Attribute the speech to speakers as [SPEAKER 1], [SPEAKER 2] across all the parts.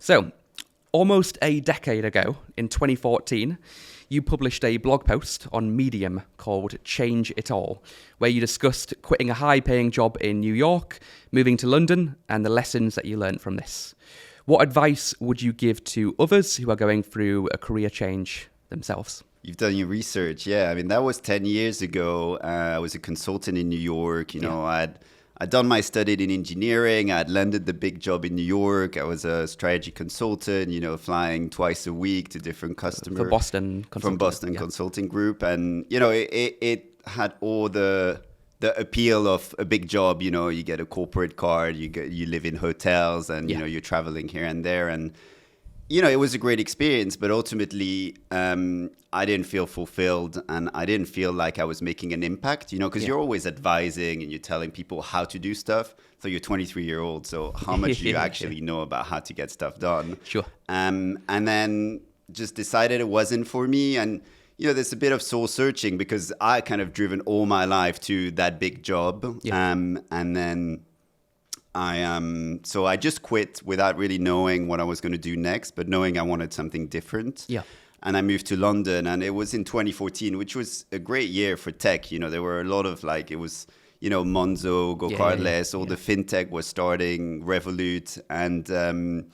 [SPEAKER 1] So, almost a decade ago, in 2014, you published a blog post on Medium called Change It All, where you discussed quitting a high-paying job in New York, moving to London, and the lessons that you learned from this. What advice would you give to others who are going through a career change themselves?
[SPEAKER 2] You've done your research. Yeah, I mean, that was 10 years ago. I was a consultant in New York. I'd done my study in engineering. I'd landed the big job in New York. I was a strategy consultant, flying twice a week to different customers.
[SPEAKER 1] For Boston Consulting.
[SPEAKER 2] From Boston Consulting Group. And, it had all the appeal of a big job. You get a corporate card, you live in hotels, and, you're traveling here and there. And, it was a great experience, but ultimately, I didn't feel fulfilled, and I didn't feel like I was making an impact, because you're always advising and you're telling people how to do stuff. So you're 23-year-old, so how much do you actually know about how to get stuff done?
[SPEAKER 1] Sure.
[SPEAKER 2] And then just decided it wasn't for me. And, there's a bit of soul searching because I kind of driven all my life to that big job. Yeah. And then so I just quit without really knowing what I was going to do next, but knowing I wanted something different.
[SPEAKER 1] Yeah.
[SPEAKER 2] And I moved to London, and it was in 2014, which was a great year for tech. There were a lot of it was, Monzo, GoCardless, all the fintech was starting, Revolut, and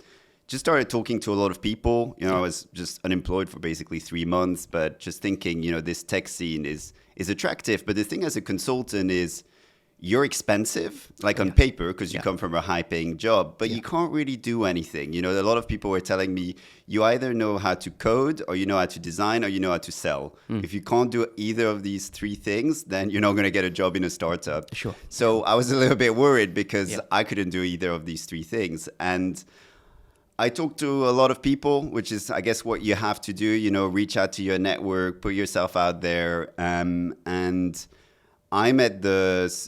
[SPEAKER 2] just started talking to a lot of people. I was just unemployed for basically 3 months, but just thinking, this tech scene is attractive. But the thing as a consultant is, you're expensive, on paper, because you come from a high-paying job, but you can't really do anything. A lot of people were telling me, you either know how to code, or you know how to design, or you know how to sell. If you can't do either of these three things, then you're not going to get a job in a startup.
[SPEAKER 1] Sure.
[SPEAKER 2] So I was a little bit worried because I couldn't do either of these three things. And I talked to a lot of people, which is, I guess, what you have to do, reach out to your network, put yourself out there, and I met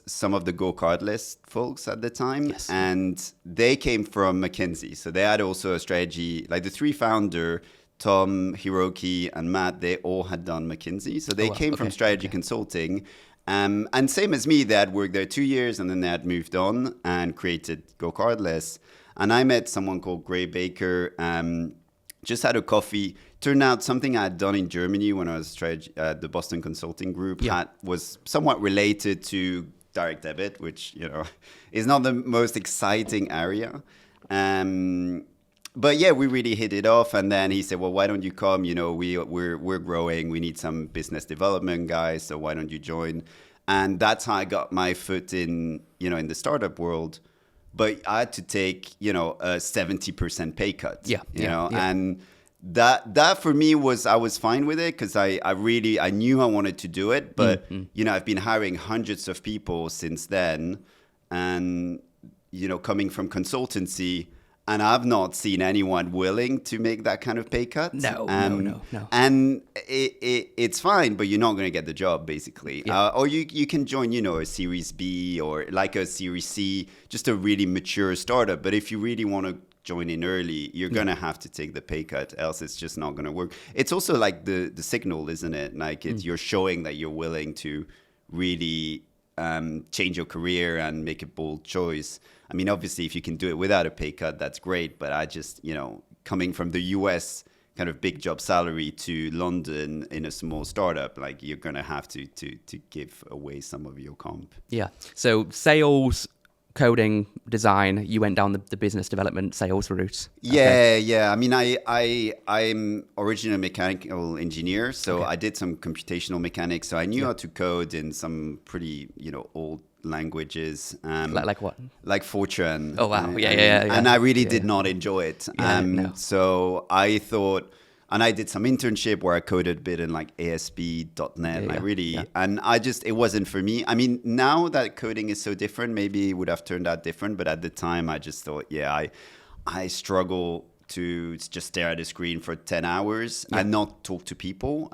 [SPEAKER 2] some of the GoCardless folks at the time, and they came from McKinsey. So they had also a strategy, the three founders, Tom, Hiroki, and Matt, they all had done McKinsey. So they came from strategy consulting. And same as me, they had worked there 2 years, and then they had moved on and created GoCardless. And I met someone called Gray Baker, just had a coffee. Turned out something I had done in Germany when I was at the Boston Consulting Group was somewhat related to direct debit, which, is not the most exciting area. But yeah, we really hit it off. And then he said, well, why don't you come? We're growing. We need some business development guys. So why don't you join? And that's how I got my foot in, in the startup world. But I had to take, a 70% pay cut, and that for me I was fine with it because I knew I wanted to do it. But, I've been hiring hundreds of people since then and, coming from consultancy, and I've not seen anyone willing to make that kind of pay cut.
[SPEAKER 1] No.
[SPEAKER 2] And it's fine, but you're not going to get the job, basically. Yeah. Or you can join, a Series B or a Series C, just a really mature startup. But if you really want to join in early, you're going to have to take the pay cut, else it's just not going to work. It's also the signal, isn't it? You're showing that you're willing to really change your career and make a bold choice. I mean, obviously, if you can do it without a pay cut, that's great. But I just, coming from the US kind of big job salary to London in a small startup, you're going to have to give away some of your comp.
[SPEAKER 1] Yeah. So sales, coding, design, you went down the business development sales route.
[SPEAKER 2] Yeah. I mean, I'm originally a mechanical engineer, so I did some computational mechanics. So I knew how to code in some pretty, old languages.
[SPEAKER 1] Like what?
[SPEAKER 2] Like Fortran.
[SPEAKER 1] Oh, wow. Yeah.
[SPEAKER 2] And I really did not enjoy it.
[SPEAKER 1] No.
[SPEAKER 2] So I thought... And I did some internship where I coded a bit in ASP.NET. And it wasn't for me. I mean, now that coding is so different, maybe it would have turned out different. But at the time, I just thought, I struggle to just stare at a screen for 10 hours and not talk to people.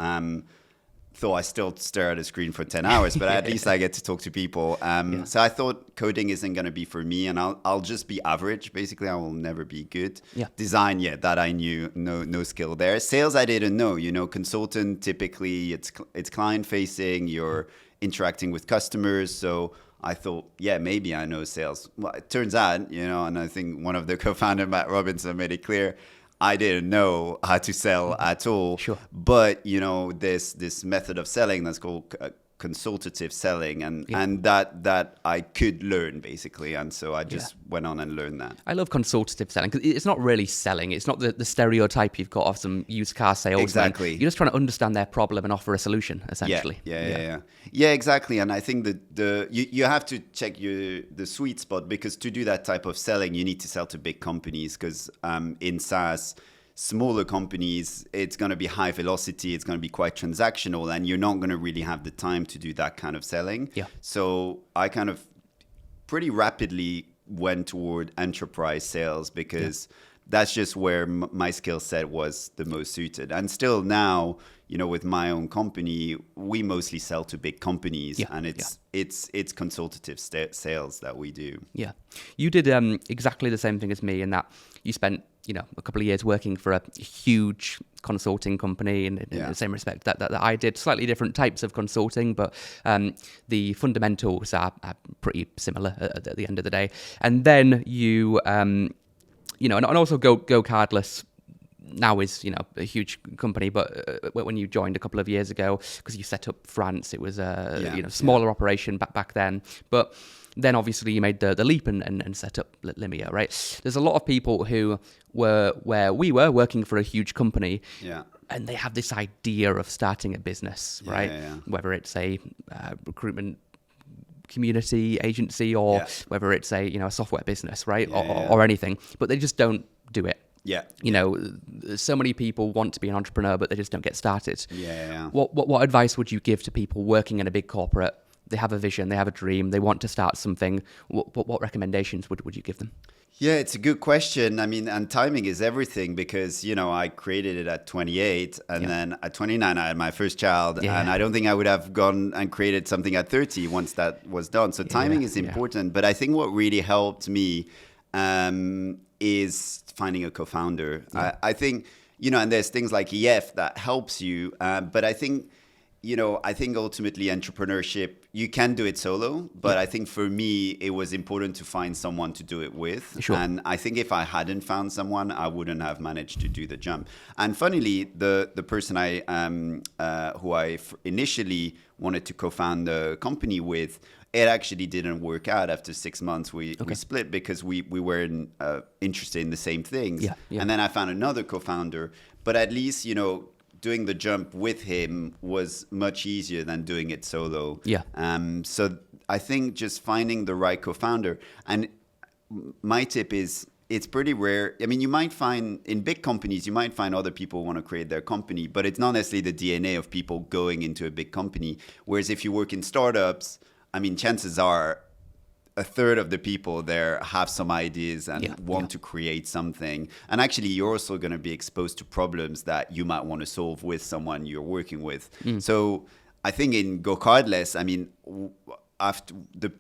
[SPEAKER 2] Though I still stare at a screen for 10 hours, but at least I get to talk to people. So I thought coding isn't going to be for me, and I'll just be average. Basically, I will never be good. Design, that I knew, no skill there. Sales, I didn't know. Consultant, typically it's client facing. You're interacting with customers. So I thought, yeah, maybe I know sales. Well, it turns out, and I think one of the co-founder, Matt Robinson, made it clear, I didn't know how to sell at all.
[SPEAKER 1] Sure.
[SPEAKER 2] But, there's this method of selling that's called consultative selling, and that I could learn, basically. And so I just went on and learned that.
[SPEAKER 1] I love consultative selling because it's not really selling. It's not the stereotype you've got of some used car salesman.
[SPEAKER 2] Exactly.
[SPEAKER 1] You're just trying to understand their problem and offer a solution, essentially.
[SPEAKER 2] Yeah, exactly. And I think that you have to check the sweet spot, because to do that type of selling, you need to sell to big companies, because in SaaS, smaller companies, it's going to be high velocity, it's going to be quite transactional, and you're not going to really have the time to do that kind of selling.
[SPEAKER 1] Yeah.
[SPEAKER 2] So I kind of pretty rapidly went toward enterprise sales, because that's just where my skill set was the most suited. And still now, with my own company, we mostly sell to big companies, and it's consultative sales that we do.
[SPEAKER 1] Yeah. You did exactly the same thing as me, in that you spent a couple of years working for a huge consulting company in the same respect that I did. Slightly different types of consulting, but the fundamentals are pretty similar at the end of the day. And then you, and also Go Cardless now is, a huge company, but when you joined a couple of years ago, because you set up France, it was a smaller operation back then. But then obviously you made the leap and set up Limia, right? There's a lot of people who were where we were working for a huge company, and they have this idea of starting a business, right? Whether it's a recruitment community agency or whether it's a software business, right? Or anything, but they just don't do it.
[SPEAKER 2] Yeah.
[SPEAKER 1] So many people want to be an entrepreneur, but they just don't get started.
[SPEAKER 2] Yeah.
[SPEAKER 1] What advice would you give to people working in a big corporate? They have a vision, they have a dream, they want to start something. What recommendations would you give them?
[SPEAKER 2] Yeah, it's a good question. I mean, and timing is everything, because, I created it at 28, and then at 29, I had my first child. And I don't think I would have gone and created something at 30 once that was done. So timing is important. But I think what really helped me is finding a co-founder. I think, and there's things like EF that helps you. But I think, I think ultimately entrepreneurship, you can do it solo, but I think for me, it was important to find someone to do it with.
[SPEAKER 1] Sure.
[SPEAKER 2] And I think if I hadn't found someone, I wouldn't have managed to do the jump. And funnily, the person who I initially wanted to co-found the company with, it actually didn't work out. After 6 months, we split, because we weren't interested in the same things. And then I found another co-founder, but at least, doing the jump with him was much easier than doing it solo. So I think just finding the right co-founder. And my tip is, it's pretty rare. I mean, you might find in big companies, you might find other people want to create their company, but it's not necessarily the DNA of people going into a big company. Whereas if you work in startups, I mean, chances are a third of the people there have some ideas and want to create something. And actually, you're also going to be exposed to problems that you might want to solve with someone you're working with. So I think in Go Cardless, I mean,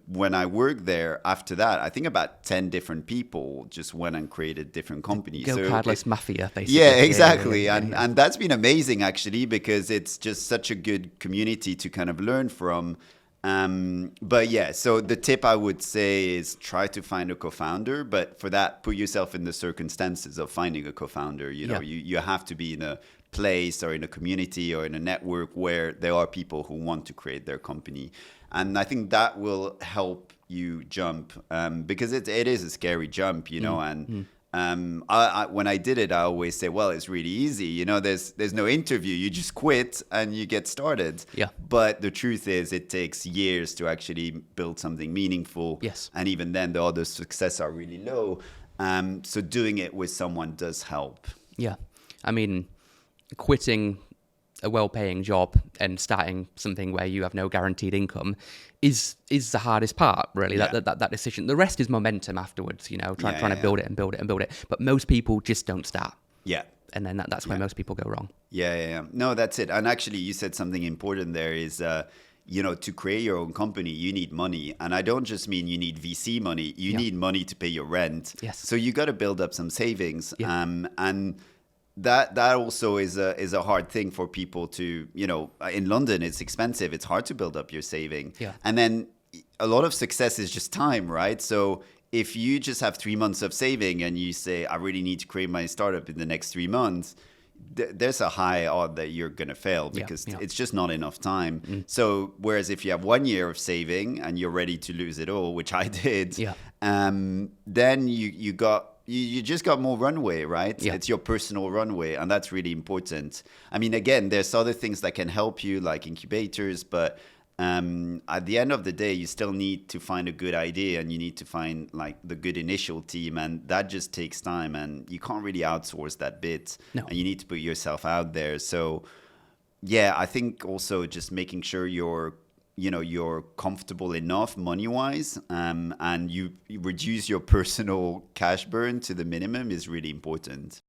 [SPEAKER 2] when I worked there, after that, I think about 10 different people just went and created different companies.
[SPEAKER 1] Go Cardless Mafia, basically.
[SPEAKER 2] Yeah, exactly. And that's been amazing, actually, because it's just such a good community to kind of learn from. So the tip I would say is try to find a co-founder, but for that, put yourself in the circumstances of finding a co-founder. You have to be in a place or in a community or in a network where there are people who want to create their company. And I think that will help you jump, because it is a scary jump, when I did it, I always say, well, it's really easy. There's no interview. You just quit and you get started. But the truth is, it takes years to actually build something meaningful. And even then, the odds of success are really low. So doing it with someone does help.
[SPEAKER 1] I mean, quitting a well-paying job and starting something where you have no guaranteed income is the hardest part, really. That decision. The rest is momentum afterwards. Trying to build it and build it and build it. But most people just don't start. And then that's where most people go wrong.
[SPEAKER 2] No, that's it. And actually, you said something important there is, to create your own company, you need money. And I don't just mean you need VC money. You need money to pay your rent. So you got to build up some savings. And that also is a hard thing for people to, in London, it's expensive. It's hard to build up your saving. And then a lot of success is just time, right? So if you just have 3 months of saving and you say, I really need to create my startup in the next 3 months, there's a high odd that you're going to fail because it's just not enough time. So whereas if you have 1 year of saving and you're ready to lose it all, which I did, then you just got more runway, right? It's your personal runway, and that's really important. I mean, again, there's other things that can help you, like incubators, but at the end of the day, you still need to find a good idea, and you need to find like the good initial team, and that just takes time, and you can't really outsource that bit.
[SPEAKER 1] No.
[SPEAKER 2] And you need to put yourself out there. So yeah, I think also just making sure you're comfortable enough money-wise, and you reduce your personal cash burn to the minimum is really important.